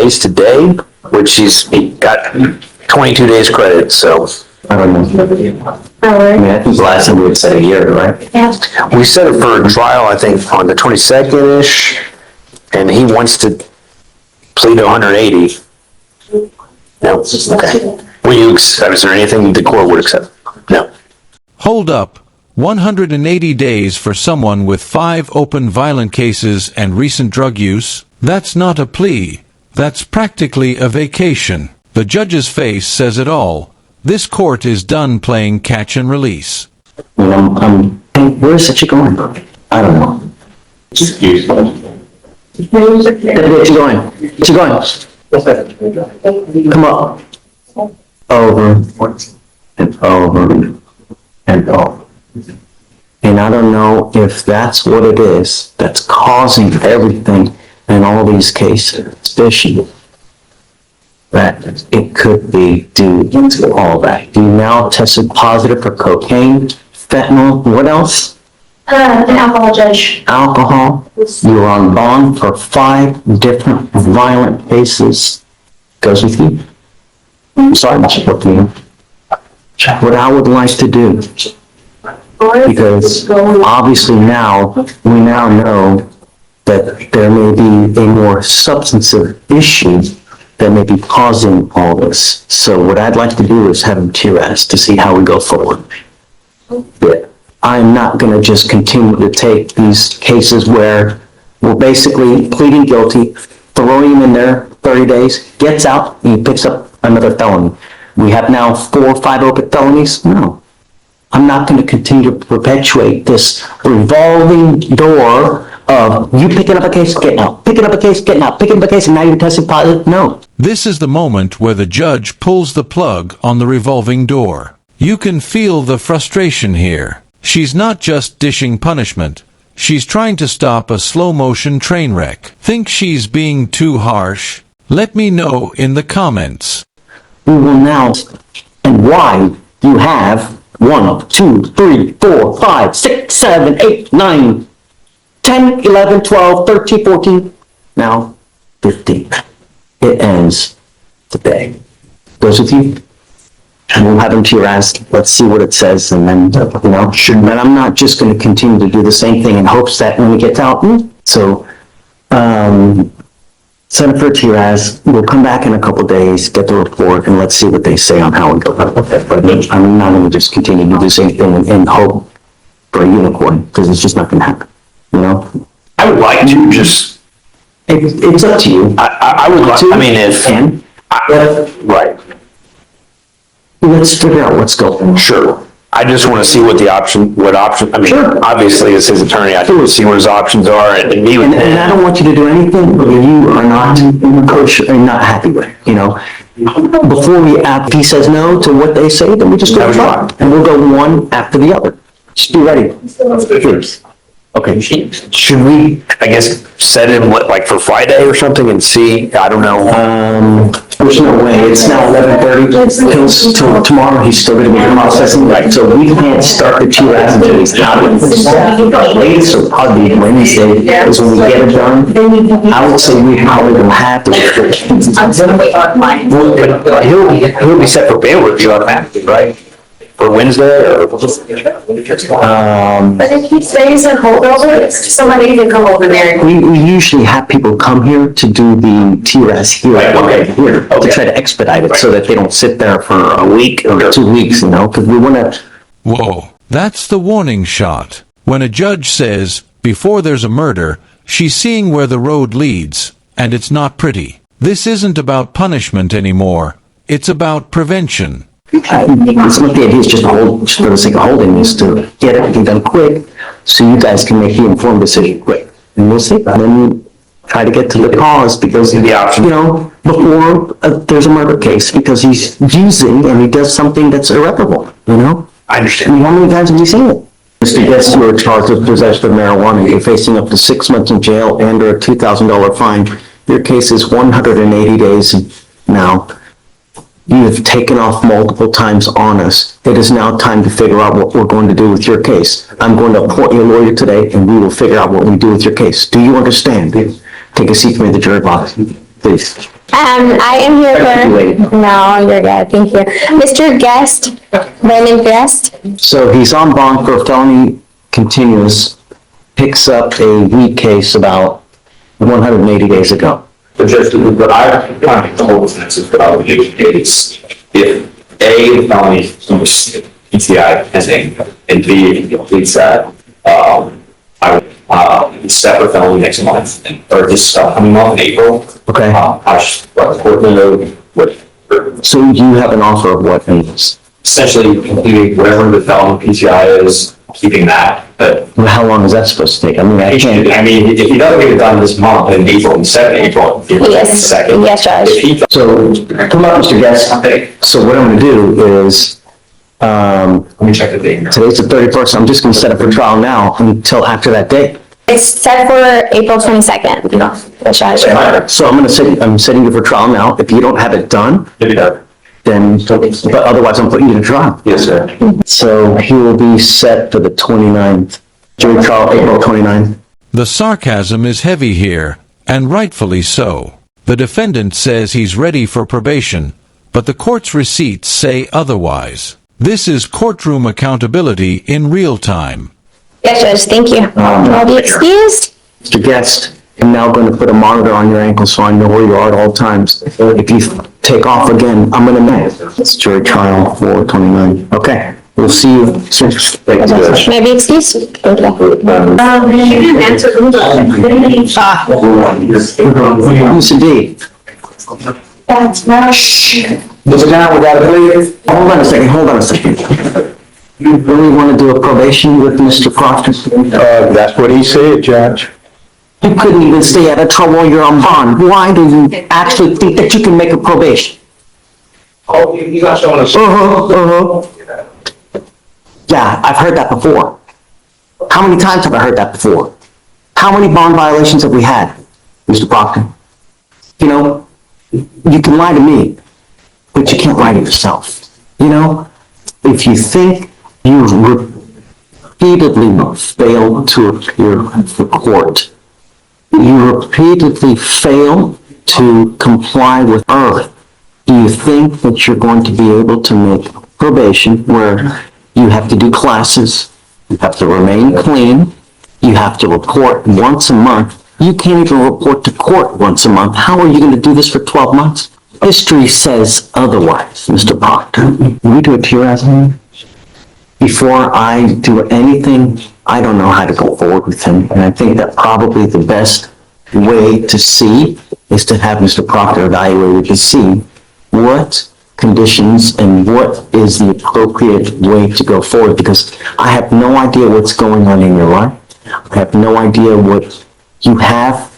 days today, which he got 22 days credit, so. I don't know. I mean, I think the last time we had said a year, right? We set it for a trial, I think, on the 22nd-ish, and he wants to plead to 180. No, okay. Is there anything the court would accept? No. Hold up. 180 days for someone with 5 open violent cases and recent drug use? That's not a plea. That's practically a vacation. The judge's face says it all. This court is done playing catch and release. Where's it going? I don't know. Excuse me. Where you going? Where you going? Come up. Over and over and over. And I don't know if that's what it is that's causing everything in all these cases, especially that it could be due to all that. You now tested positive for cocaine, fentanyl, what else? Alcohol, Judge. Alcohol. You're on bond for 5 different violent cases. Goes with you. I'm sorry, Mr. Brooklyn. What I would like to do, because obviously now, we now know that there may be a more substantive issue that may be causing all this. So what I'd like to do is have him TASC to see how we go forward. Yeah. I'm not going to just continue to take these cases where we're basically pleading guilty, throwing him in there 30 days, gets out, and he picks up another felony. We have now 4 or 5 open felonies? No. I'm not going to continue to perpetuate this revolving door of you picking up a case, getting out, picking up a case, getting out, picking up a case, and now you're testing positive. No. This is the moment where the judge pulls the plug on the revolving door. You can feel the frustration here. She's not just dishing punishment. She's trying to stop a slow-motion train wreck. Think she's being too harsh? Let me know in the comments. We will now, and why you have 1, 2, 3, 4, 5, 6, 7, 8, 9, 10, 11, 12, 13, 14, now 15. It ends today. Goes with you? And we'll have him TASC. Let's see what it says, and then, and I'm not just going to continue to do the same thing in hopes that when we get out, so, send it for TASC. We'll come back in a couple days, get the report, and let's see what they say on how it goes. But I'm not going to just continue to do the same thing and hope for a unicorn, because it's just not going to happen, I would like to just... It's up to you. I would like to, I mean, if... Right. Let's figure out what's going on. Sure. I just want to see what option, I mean, Sure. Obviously, as his attorney, I want to see what his options are and meet with him. And I don't want you to do anything that you are not kosher and not happy with, Before if he says no to what they say, then we just go try. And we'll go one after the other. Just be ready. Please. Okay. Should we, I guess, set him like for Friday or something and see? I don't know. There's no way. It's now 11:30. Till tomorrow, he's still going to be processing. Right. So we can't start the TASC until he's out. Latest will probably be Wednesday is when we get it done. I would say we probably will have to. He'll be set for bail review automatically, right? For Wednesday or? But if he stays in holdover, somebody can come over there. We usually have people come here to do the TASC here, to try to expedite it so that they don't sit there for a week or 2 weeks, because we want to. Whoa, that's the warning shot. When a judge says, before there's a murder, she's seeing where the road leads, and it's not pretty. This isn't about punishment anymore. It's about prevention. It's not the idea, it's just for the sake of holding this to get everything done quick so you guys can make the informed decision quick. And we'll see. And then try to get to the cause because, before there's a murder case because he's using and he does something that's irreparable, I understand. How many times have you seen it? Mr. Guest, you were charged with possession of marijuana. You're facing up to 6 months in jail and or a $2,000 fine. Your case is 180 days now. You have taken off multiple times on us. It is now time to figure out what we're going to do with your case. I'm going to appoint you a lawyer today, and we will figure out what we do with your case. Do you understand? Take a seat for me in the jury box, please. I am here for, no, you're good, thank you. Mr. Guest, Brandon Guest, So he's on bond for felony continuous, picks up a weed case about 180 days ago. But just, but I kind of told this is about the case. If A, the felony PCI pending, and B, if he completes that, I would step a felony next month, or this coming month in April. Okay. I should, what, court window, what, So you have an offer of what means? essentially completing whatever the felony PCI is, keeping that, but How long is that supposed to take? I mean, I can't. I mean, if he doesn't get it done this month, in April, in April, Yes. second. Yes, Judge. If he So, come on, Mr. Guest. So what I'm gonna do is, let me check the date here. today's the 31st, I'm just gonna set up a trial now until after that date. it's set for April 22nd. Yes, Judge. So I'm setting you for trial now. If you don't have it done, Maybe that. then, but otherwise I'm putting you to trial. Yes, sir. So he will be set for the 29th. Jury trial, April 29th. The sarcasm is heavy here, and rightfully so. The defendant says he's ready for probation, but the court's receipts say otherwise. This is courtroom accountability in real time. Yes, Judge, thank you. I'll be excused. Mr. Guest, I'm now going to put a monitor on your ankle so I know where you are at all times. If you take off again, I'm going to miss. It's jury trial 4/29. Okay, we'll see you soon. Thank you, Judge. May I be excused? Thank you. You didn't answer. Yes, indeed. That's not. Mr. Down, we got to leave. Hold on a second. You really want to do a probation with Mr. Proctor? That's what he said, Judge. You couldn't even stay out of trouble, you're on bond. Why do you actually think that you can make a probation? Oh, you got showing us. Yeah, I've heard that before. How many times have I heard that before? How many bond violations have we had, Mr. Proctor? You know, you can lie to me, but you can't lie to yourself. You know, if you think you repeatedly fail to appear at the court, you repeatedly fail to comply with earth, do you think that you're going to be able to make probation where you have to do classes, you have to remain clean, you have to report once a month? You can't even report to court once a month. How are you going to do this for 12 months? History says otherwise, Mr. Proctor. Will you do a tear as him? Before I do anything, I don't know how to go forward with him. And I think that probably the best way to see is to have Mr. Proctor evaluated to see what conditions and what is the appropriate way to go forward, because I have no idea what's going on in your life. I have no idea what you have,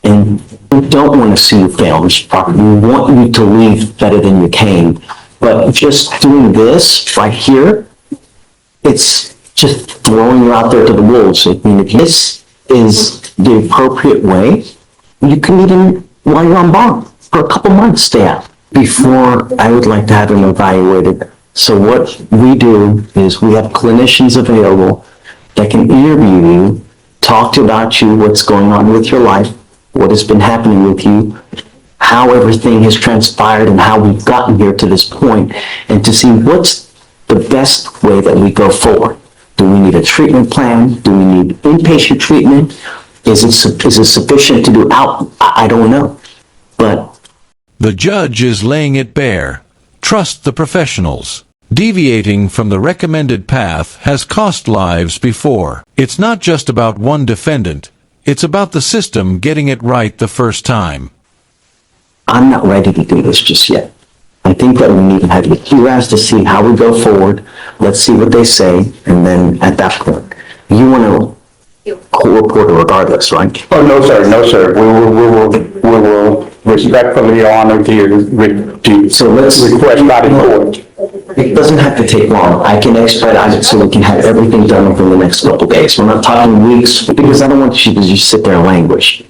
and we don't want to see you fail, Mr. Proctor. We want you to leave better than you came. But just doing this right here, it's just throwing you out there to the wolves. I mean, if this is the appropriate way, you can even, while you're on bond, for a couple months, stay out. Before, I would like to have him evaluated. So what we do is we have clinicians available that can interview you, talk about you, what's going on with your life, what has been happening with you, how everything has transpired and how we've gotten here to this point, and to see what's the best way that we go forward. Do we need a treatment plan? Do we need inpatient treatment? Is it sufficient to do out? I don't know. But The judge is laying it bare. Trust the professionals. Deviating from the recommended path has cost lives before. It's not just about one defendant. It's about the system getting it right the first time. I'm not ready to do this just yet. I think that we need to have the QRAS to see how we go forward. Let's see what they say, and then at that point, you want to court reporter regardless, right? Oh, no, sir, no, sir. We will respectfully honor the So let's request by the court. It doesn't have to take long. I can expedite it so we can have everything done within the next couple days. We're not talking weeks, because I don't want you to just sit there and languish.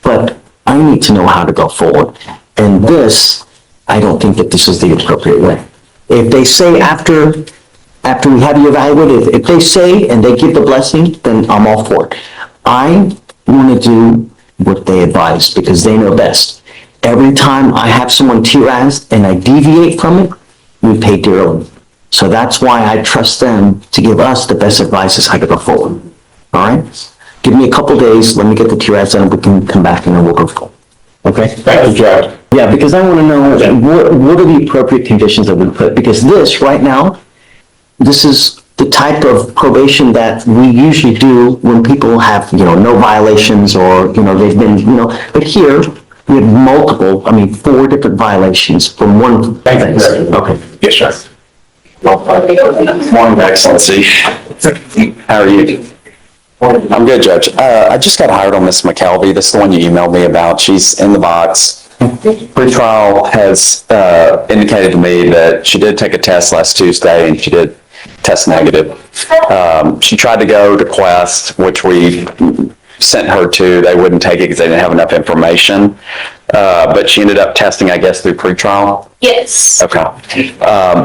But I need to know how to go forward. And this, I don't think that this is the appropriate way. If they say after we have you evaluated, if they say and they give the blessing, then I'm all for it. I want to do what they advise because they know best. every time I have someone TRAS'd and I deviate from it, we pay dearly. So that's why I trust them to give us the best advice as I go forward. All right? Give me a couple days, let me get the TRAS done, we can come back and then we'll go forward. Okay? Thank you, Judge. Yeah, because I want to know what are the appropriate conditions that we put? Because this, right now, this is the type of probation that we usually do when people have, no violations or, they've been, but here, we have multiple, 4 different violations from one Thank you, offense. Judge. Okay. Yes, sir. Morning, Excellency. How are you? I'm good, Judge. I just got hired on Miss McKelvey. This is the one you emailed me about. She's in the box. Pretrial has indicated to me that she did take a test last Tuesday and she did test negative. She tried to go to Quest, which we sent her to. They wouldn't take it because they didn't have enough information. But she ended up testing, I guess, through pretrial. Yes. Okay.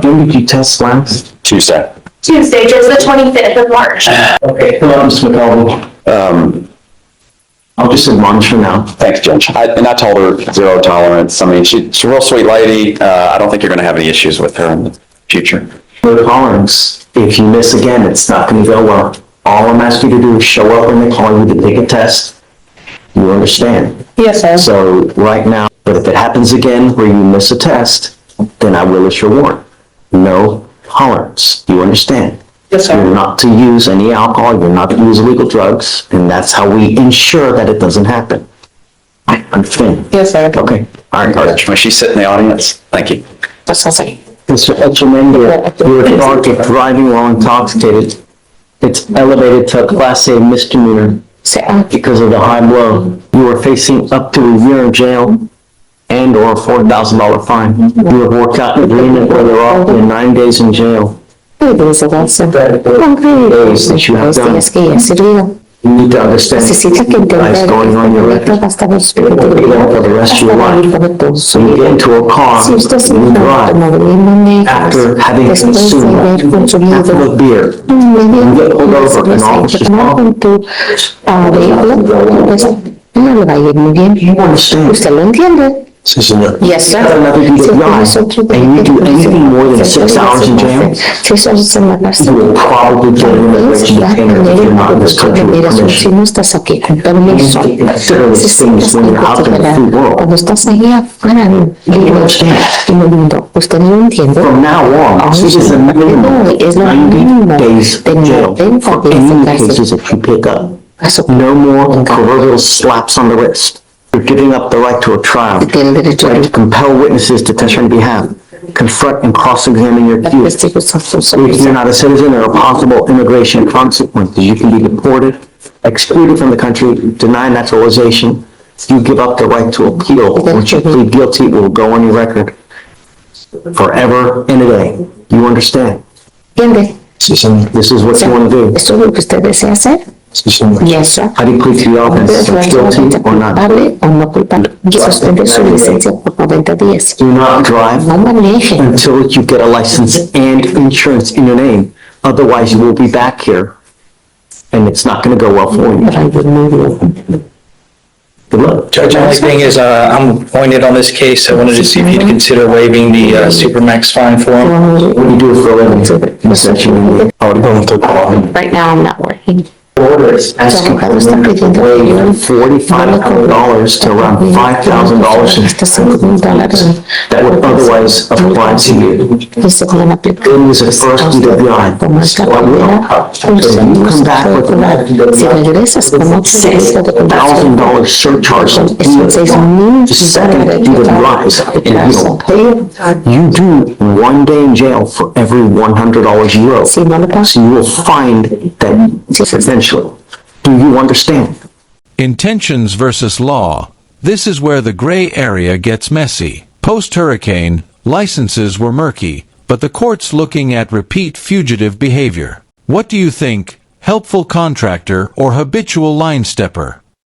When did you test last? Tuesday. Tuesday, just the 25th of March. Okay. Hello, Ms. McCollum. I'll just admonish her now. Thanks, Judge. I told her zero tolerance. She's a real sweet lady. I don't think you're going to have any issues with her in the future. No tolerance. If you miss again, it's not going to go well. All I'm asking you to do is show up when they call you to take a test. You understand? Yes, sir. So right now, but if it happens again where you miss a test, then I will issue a warrant. No tolerance. You understand? Yes, sir. You're not to use any alcohol, you're not to use illegal drugs, and that's how we ensure that it doesn't happen. I understand. Yes, sir. Okay. All right, Judge, may she sit in the audience? Thank you. That's all, sir. Mr. Etchemendia, you were charged with driving while intoxicated. It's elevated to a Class A misdemeanor because of the high blow. You are facing up to a year in jail and or a $4,000 fine. You have worked out an agreement where you're off to 9 days in jail. Days that you have done. Días que ya sirvieron. You need to understand Necesita que what's entender going on your que record. va a estar en su For the rest of your life. So you get into a car, Si usted se you drive, after having consumed half of a beer, you get pulled over and all this con tu vehículo, pues no le va a ir muy bien. You understand? ¿Usted lo entiende? Sí, señor. Yes, sir. Another DWI, and you do anything more than 6 hours in jail, Si eso se me pasa. you will probably get an immigration detainer if you're not in this country with Si permission. no estás aquí con permiso, Consider these things when you're out in the free world. cuando estás allá afuera libre en el mundo, usted no lo entiende. From now on, it is a minimum Es lo 90 mínimo days de in jail 90 for días any en cárcel. cases that you pick up. Eso No more proverbial slaps on the wrist. You're giving up the right to a trial, tiene derecho right to compel witnesses to testify on behalf, confront and cross-examine your a accused. testigos a sus If you're not a citizen, there are possible immigration consequences. You can be deported, excluded from the country, denied naturalization. You give up the right to appeal. Once you plead guilty, it will go on your record forever and a day. You understand? ¿Entiende? This is what you want to do. ¿Esto es lo que usted desea hacer? Yes, sir. How do you plead to the offense? Guilty or not? ¿Culpable o no culpable? Suspende su licencia por 90 días. Do not drive No maneje. until you get a license and insurance in your name. Otherwise, you will be back here, and it's not going to go well for you. Good luck. Judge, only thing is, I'm appointed on this case. I wanted to see if you'd consider waiving the supermax fine for him. What do you do for a living? Essentially, Right now, I'm not working. orders asking for them to waive $4,500 to around $5,000 Hasta $5,000. that would otherwise apply to you. Y se pueden aplicar. It was a first DWI. Como es la primera, So you come back with si regresas con otro delito de conducción, $6,000 surcharge. es un $6,000 The second DWIs, and if you don't pay it, you do 1 day in jail for every $100 you owe. Si no lo pagas, So you will find that eventually. Do you understand? Intentions versus law. This is where the gray area gets messy. Post-hurricane, licenses were murky, but the court's looking at repeat fugitive behavior. What do you think, helpful contractor or habitual line stepper?